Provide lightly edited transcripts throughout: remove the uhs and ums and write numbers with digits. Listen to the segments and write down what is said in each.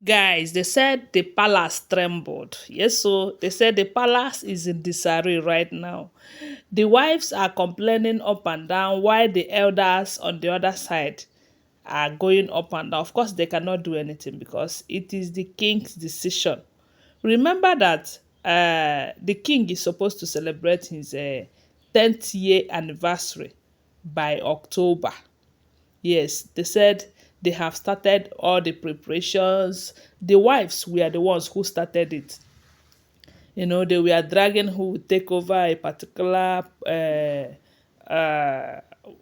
Guys, they said the palace trembled. Yes, so they said the palace is in disarray right now. The wives are complaining up and down while the elders on the other side are going up and down. Of course, they cannot do anything because it is the king's decision. Remember that the king is supposed to celebrate his 10th year anniversary by October. Yes, they said they have started all the preparations. The wives were the ones who started it. They were dragging who would take over a particular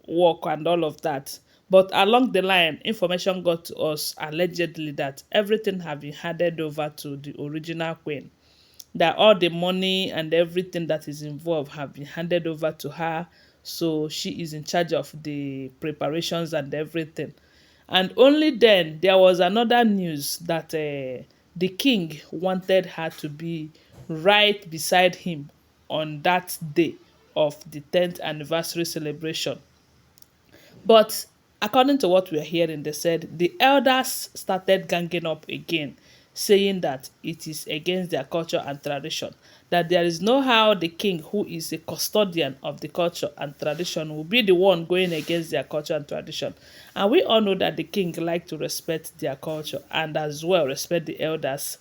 work and all of that. But along the line, information got to us allegedly that everything had been handed over to the original queen, that all the money and everything that is involved have been handed over to her. So she is in charge of the preparations and everything. And only then there was another news that the king wanted her to be right beside him on that day of the 10th anniversary celebration. But according to what we are hearing, they said the elders started ganging up again, saying that it is against their culture and tradition, that there is no how the king, who is a custodian of the culture and tradition, will be the one going against their culture and tradition. And we all know that the king like to respect their culture and as well respect the elders.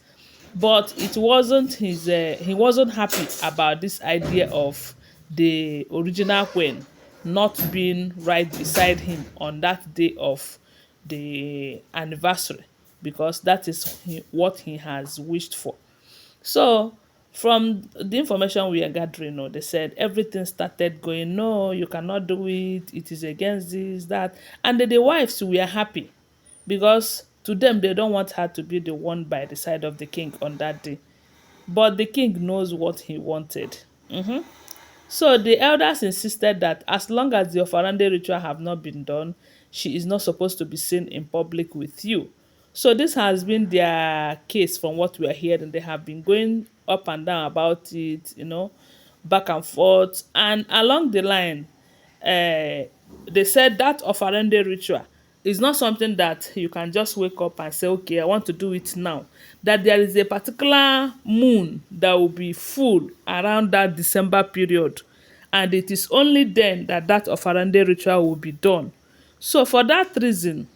But it wasn't his he wasn't happy about this idea of the original queen not being right beside him on that day of the anniversary, because that is what he has wished for. So, from the information we are gathering, they said everything started going, no, you cannot do it, it is against this, that. And the wives were happy because to them, they don't want her to be the one by the side of the king on that day. But the king knows what he wanted. So the elders insisted that as long as the Ofarande ritual have not been done, she is not supposed to be seen in public with you. So this has been their case from what we are hearing. They have been going up and down about it, back and forth. And along the line, they said that Ofarende ritual is not something that you can just wake up and say, okay, I want to do it now. That there is a particular moon that will be full around that December period. And it is only then that that Ofarande ritual will be done. So for that reason,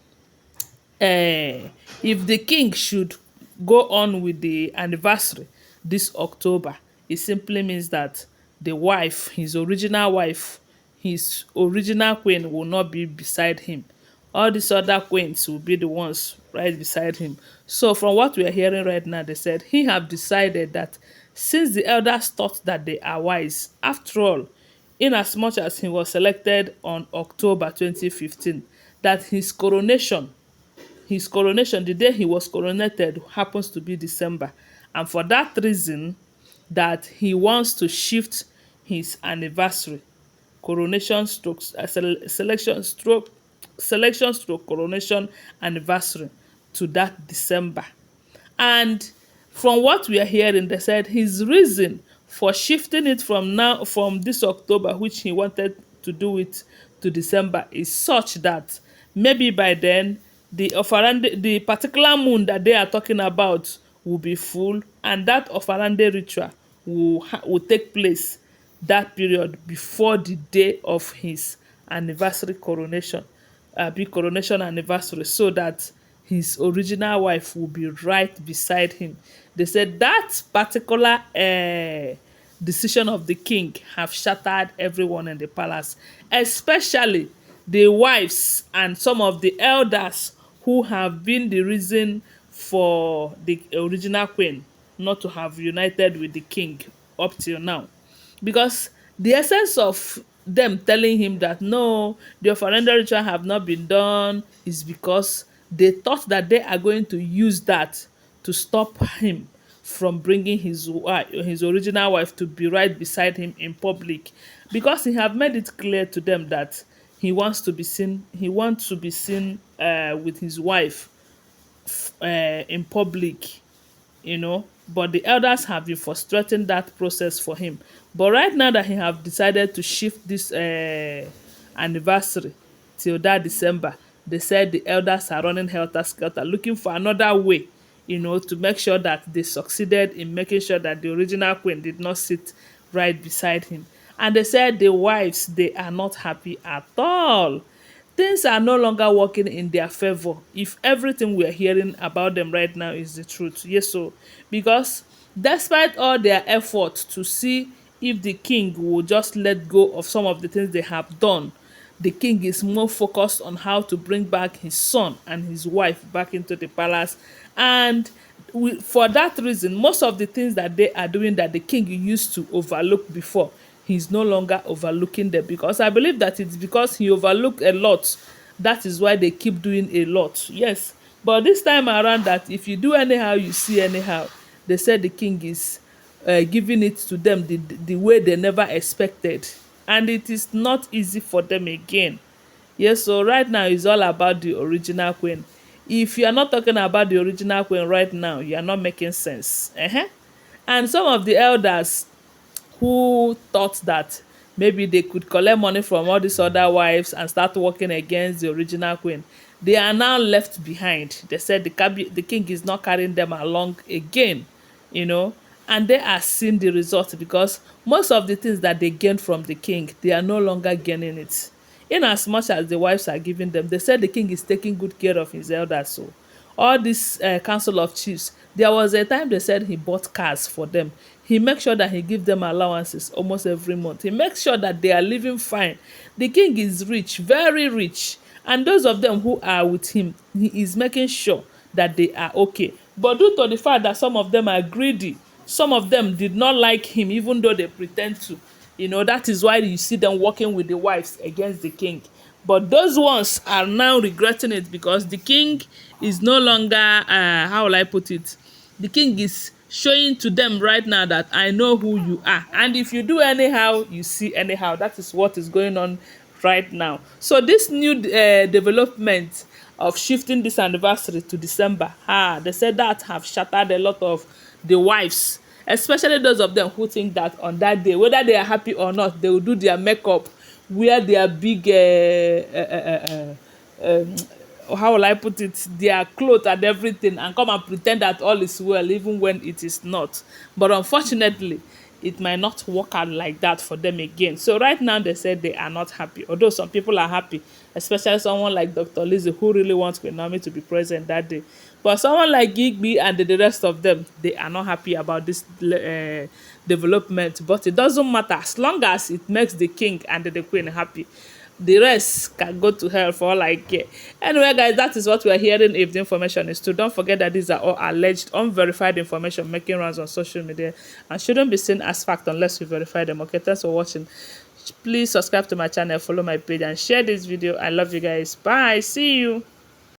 if the king should go on with the anniversary this October, it simply means that the wife, his original queen, will not be beside him. All these other queens will be the ones right beside him. So from what we are hearing right now, they said he have decided that since the elders thought that they are wise, after all, in as much as he was selected on October 2015, that his coronation, the day he was coronated, happens to be December. And for that reason, that he wants to shift his anniversary, coronation stroke, selection stroke coronation anniversary, to that December. And from what we are hearing, they said his reason for shifting it from this October, which he wanted to do it, to December, is such that maybe by then the particular moon that they are talking about will be full, and that Ofarande ritual will take place that period before the day of his anniversary coronation, big coronation anniversary, so that his original wife will be right beside him. They said that particular decision of the king have shattered everyone in the palace, especially the wives and some of the elders who have been the reason for the original queen not to have united with the king up till now. Because the essence of them telling him that no, the surrender ritual have not been done is because they thought that they are going to use that to stop him from bringing his original wife to be right beside him in public, because he have made it clear to them that he wants to be seen with his wife in public, but the elders have been frustrating that process for him. But right now that he have decided to shift this anniversary till that December, they said the elders are running helter skelter looking for another way to make sure that they succeeded in making sure that the original queen did not sit right beside him. And they said the wives, they are not happy at all. Things are no longer working in their favor if everything we're hearing about them right now is the truth. Yes, so because despite all their efforts to see if the king will just let go of some of the things they have done, the king is more focused on how to bring back his son and his wife back into the palace. And for that reason, most of the things that they are doing that the king used to overlook before, he's no longer overlooking them, because I believe that it's because he overlooked a lot. That is why they keep doing a lot. Yes. But this time around, that if you do anyhow, you see anyhow, they said the king is giving it to them the way they never expected. And it is not easy for them again. Yes, so right now it's all about the original queen. If you are not talking about the original queen right now, you are not making sense. And some of the elders who thought that maybe they could collect money from all these other wives and start working against the original queen, they are now left behind. They said the king is not carrying them along again, you know, and they are seeing the results, because most of the things that they gained from the king, they are no longer gaining it. In as much as the wives are giving them, they said the king is taking good care of his elders. So all this council of chiefs, there was a time they said he bought cars for them. He makes sure that he gives them allowances almost every month. He makes sure that they are living fine. The king is rich, very rich, and those of them who are with him, he is making sure that they are okay. But due to the fact that some of them are greedy, some of them did not like him even though they pretend to, that is why you see them working with the wives against the king. But those ones are now regretting it, because the king is no longer, how will I put it, the king is showing to them right now that I know who you are, and if you do anyhow, you see anyhow. That is what is going on right now. So this new development of shifting this anniversary to December, they said that have shattered a lot of the wives, especially those of them who think that on that day, whether they are happy or not, they will do their makeup, wear their big how will I put it, their clothes and everything, and come and pretend that all is well even when it is not. But unfortunately, it might not work out like that for them again. So right now they said they are not happy, although some people are happy, especially someone like Dr. Lizzie, who really wants Queen Naomi to be present that day. But someone like Gigby and the rest of them, they are not happy about this development. But it doesn't matter, as long as it makes the king and the queen happy, the rest can go to hell for all I care. Anyway, guys, that is what we are hearing. If the information is true, don't forget that these are all alleged, unverified information making rounds on social media and shouldn't be seen as fact unless you verify them. Okay, thanks for watching. Please subscribe to my channel, follow my page, and share this video. I love you guys. Bye. See you.